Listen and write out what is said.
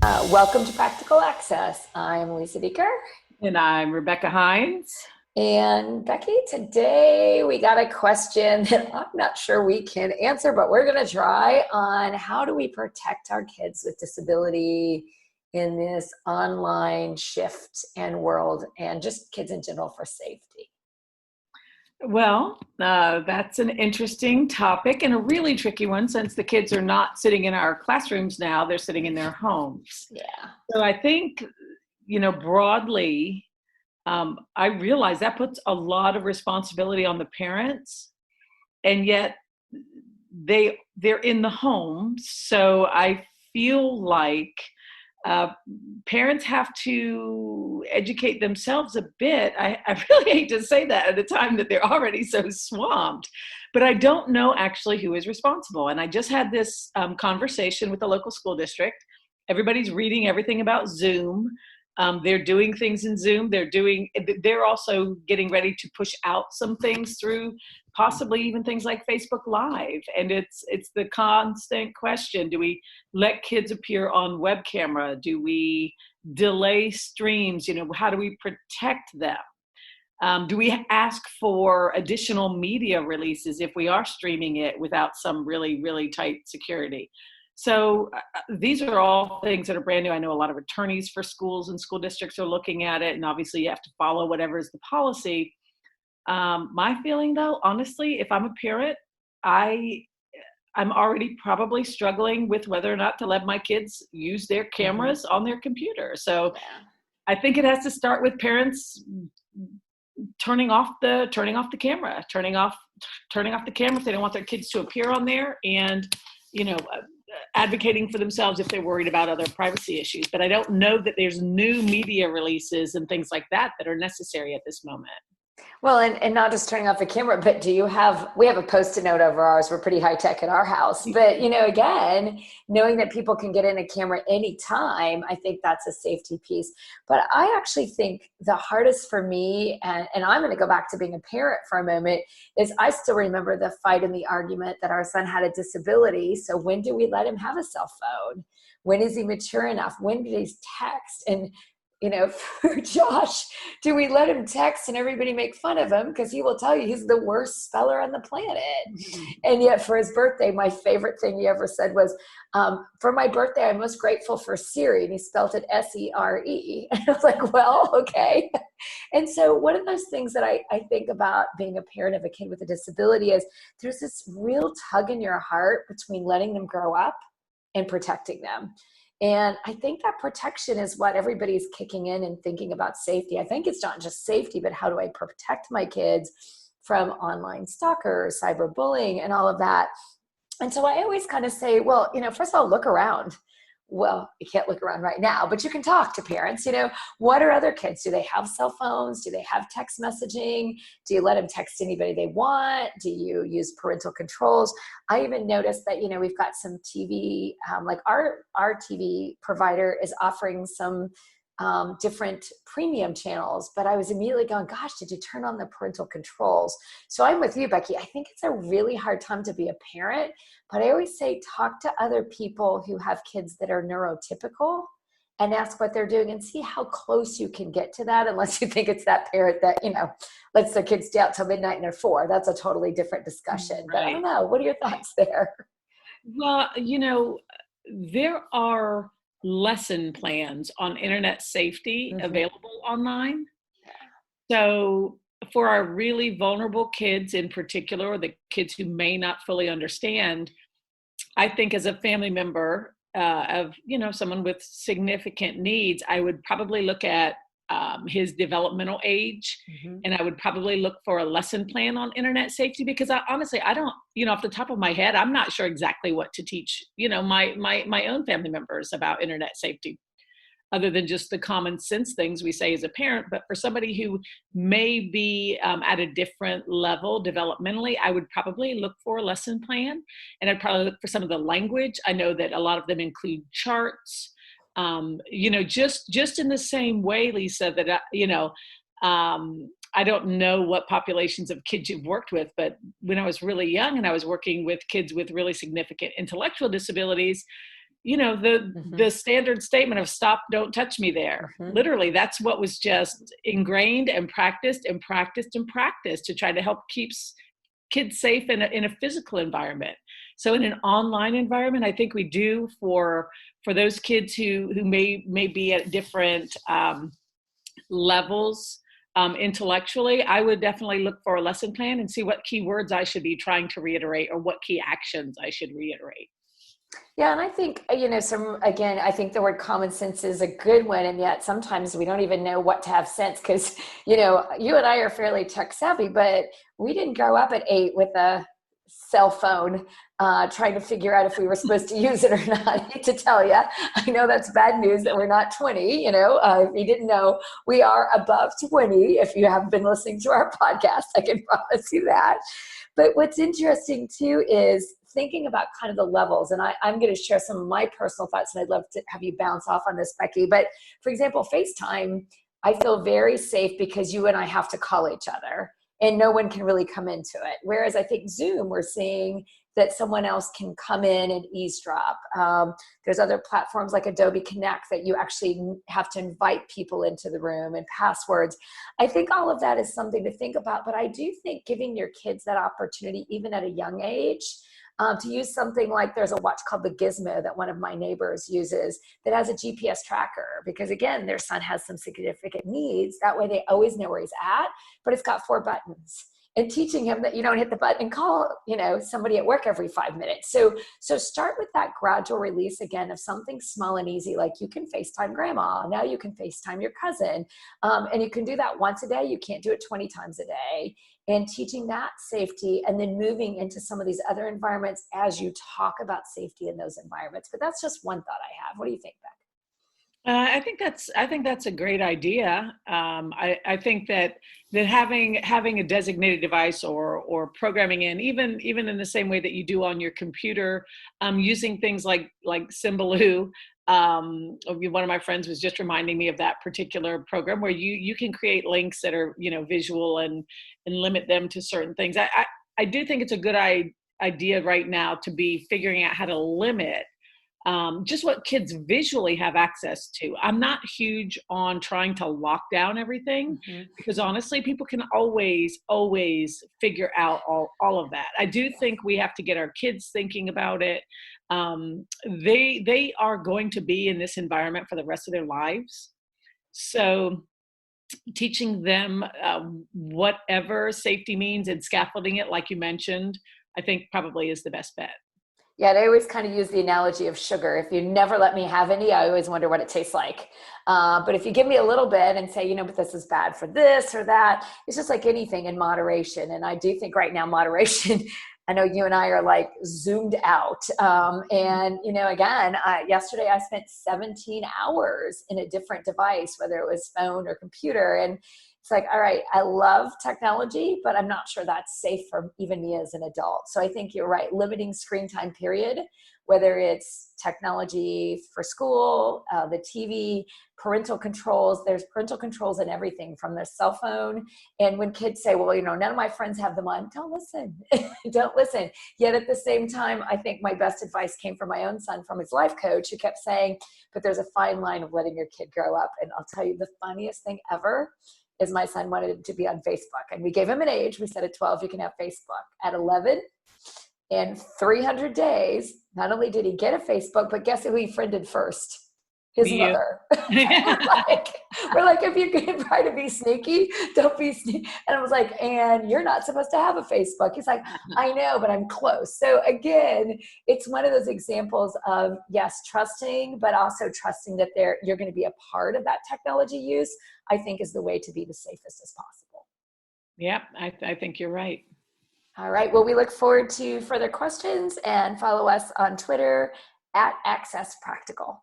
Welcome to Practical Access. I'm Lisa Dieker. And I'm Rebecca Hines. And Becky, today we got a question that I'm not sure we can answer, but we're going to try on how do we protect our kids with disability in this online shift and world, and just kids in general for safety. Well, that's an interesting topic and a really tricky one since the kids are not sitting in our classrooms now, they're sitting in their homes. Yeah. So I think, broadly, I realize that puts a lot of responsibility on the parents, and yet they're in the home. So I feel like parents have to educate themselves a bit. I really hate to say that at a time that they're already so swamped, but I don't know actually who is responsible. And I just had this conversation with the local school district. Everybody's reading everything about Zoom. They're doing things in Zoom. They're also getting ready to push out some things through possibly even things like Facebook Live. And it's the constant question. Do we let kids appear on web camera? Do we delay streams? How do we protect them? Do we ask for additional media releases if we are streaming it without some really, really tight security? So these are all things that are brand new. I know a lot of attorneys for schools and school districts are looking at it, and obviously you have to follow whatever is the policy. My feeling, though, honestly, if I'm a parent, I'm already probably struggling with whether or not to let my kids use their cameras on their computer. So I think it has to start with parents turning off the camera if they don't want their kids to appear on there, and advocating for themselves if they're worried about other privacy issues. But I don't know that there's new media releases and things like that are necessary at this moment. Well, and not just turning off the camera, but we have a Post-it note over ours. We're pretty high tech at our house, but again, knowing that people can get in a camera anytime, I think that's a safety piece. But I actually think the hardest for me, and I'm going to go back to being a parent for a moment, is I still remember the fight and the argument that our son had a disability. So when do we let him have a cell phone? When is he mature enough? When do he text? And for Josh, do we let him text and everybody make fun of him? Because he will tell you he's the worst speller on the planet. And yet for his birthday, my favorite thing he ever said was, for my birthday, I'm most grateful for Siri. And he spelled it Sere. And I was like, well, okay. And so one of those things that I think about being a parent of a kid with a disability is there's this real tug in your heart between letting them grow up and protecting them. And I think that protection is what everybody's kicking in and thinking about safety. I think it's not just safety, but how do I protect my kids from online stalkers, cyberbullying, and all of that? And so I always kind of say, well, first of all, look around. Well, you can't look around right now, but you can talk to parents. What are other kids? Do they have cell phones? Do they have text messaging? Do you let them text anybody they want? Do you use parental controls? I even noticed that, we've got some TV, like our TV provider is offering some different premium channels, but I was immediately going, gosh, did you turn on the parental controls? So I'm with you, Becky. I think it's a really hard time to be a parent, but I always say, talk to other people who have kids that are neurotypical and ask what they're doing and see how close you can get to that, unless you think it's that parent that, lets their kids stay out till midnight and they're 4. That's a totally different discussion. Right. But I don't know. What are your thoughts there? Well, there are lesson plans on internet safety available online. So for our really vulnerable kids in particular, or the kids who may not fully understand, I think as a family member of, someone with significant needs, I would probably look at his developmental age, and I would probably look for a lesson plan on internet safety, because I don't, off the top of my head, I'm not sure exactly what to teach, my own family members about internet safety, other than just the common sense things we say as a parent. But for somebody who may be at a different level developmentally, I would probably look for a lesson plan, and I'd probably look for some of the language. I know that a lot of them include charts. Just in the same way, Lisa, that, I don't know what populations of kids you've worked with, but when I was really young and I was working with kids with really significant intellectual disabilities, the standard statement of stop, don't touch me there. Literally, that's what was just ingrained and practiced and practiced and practiced to try to help keep kids safe in a physical environment. So in an online environment, I think we do for those kids who may be at different levels intellectually, I would definitely look for a lesson plan and see what key words I should be trying to reiterate or what key actions I should reiterate. Yeah, and I think, I think the word common sense is a good one. And yet sometimes we don't even know what to have sense because, you and I are fairly tech savvy, but we didn't grow up at 8 with a cell phone trying to figure out if we were supposed to use it or not. I hate to tell you, I know that's bad news that we're not 20, if you didn't know, we are above 20. If you have been listening to our podcast, I can promise you that. But what's interesting too is thinking about kind of the levels, and I'm going to share some of my personal thoughts, and I'd love to have you bounce off on this, Becky. But for example, FaceTime, I feel very safe because you and I have to call each other and no one can really come into it. Whereas I think Zoom, we're seeing that someone else can come in and eavesdrop. There's other platforms like Adobe Connect that you actually have to invite people into the room and passwords. I think all of that is something to think about, but I do think giving your kids that opportunity, even at a young age, to use something like there's a watch called the Gizmo that one of my neighbors uses that has a GPS tracker because, again, their son has some significant needs. That way they always know where he's at, but it's got 4 buttons. And teaching him that you don't hit the button and call, somebody at work every 5 minutes. So start with that gradual release again of something small and easy, like you can FaceTime grandma. Now you can FaceTime your cousin. And you can do that once a day. You can't do it 20 times a day. And teaching that safety and then moving into some of these other environments as you talk about safety in those environments. But that's just one thought I have. What do you think, Beck? I think that's a great idea. I think that having a designated device or programming in even in the same way that you do on your computer, using things like Symbaloo. One of my friends was just reminding me of that particular program where you can create links that are visual and limit them to certain things. I do think it's a good idea right now to be figuring out how to limit just what kids visually have access to. I'm not huge on trying to lock down everything because honestly, people can always figure out all of that. I do think we have to get our kids thinking about it. They are going to be in this environment for the rest of their lives. So teaching them whatever safety means and scaffolding it, like you mentioned, I think probably is the best bet. Yeah, I always kind of use the analogy of sugar. If you never let me have any, I always wonder what it tastes like. But if you give me a little bit and say, but this is bad for this or that, it's just like anything in moderation. And I do think right now moderation, I know you and I are like zoomed out. Again, yesterday I spent 17 hours in a different device, whether it was phone or computer. And it's like, all right, I love technology, but I'm not sure that's safe for even me as an adult. So I think you're right. Limiting screen time period, whether it's technology for school, the TV, parental controls, there's parental controls in everything from their cell phone. And when kids say, well, none of my friends have them on, don't listen, don't listen. Yet at the same time, I think my best advice came from my own son, from his life coach, who kept saying, but there's a fine line of letting your kid grow up. And I'll tell you the funniest thing ever is my son wanted to be on Facebook, and we gave him an age. We said at 12, you can have Facebook. At 11 and 300 days, not only did he get a Facebook, but guess who he friended first? His mother. we're like, if you're going to try to be sneaky, don't be sneaky. And I was like, and you're not supposed to have a Facebook. He's like, I know, but I'm close. So again, it's one of those examples of, yes, trusting, but also trusting that you're going to be a part of that technology use, I think is the way to be the safest as possible. Yep, I think you're right. All right. Well, we look forward to further questions, and follow us on Twitter @AccessPractical.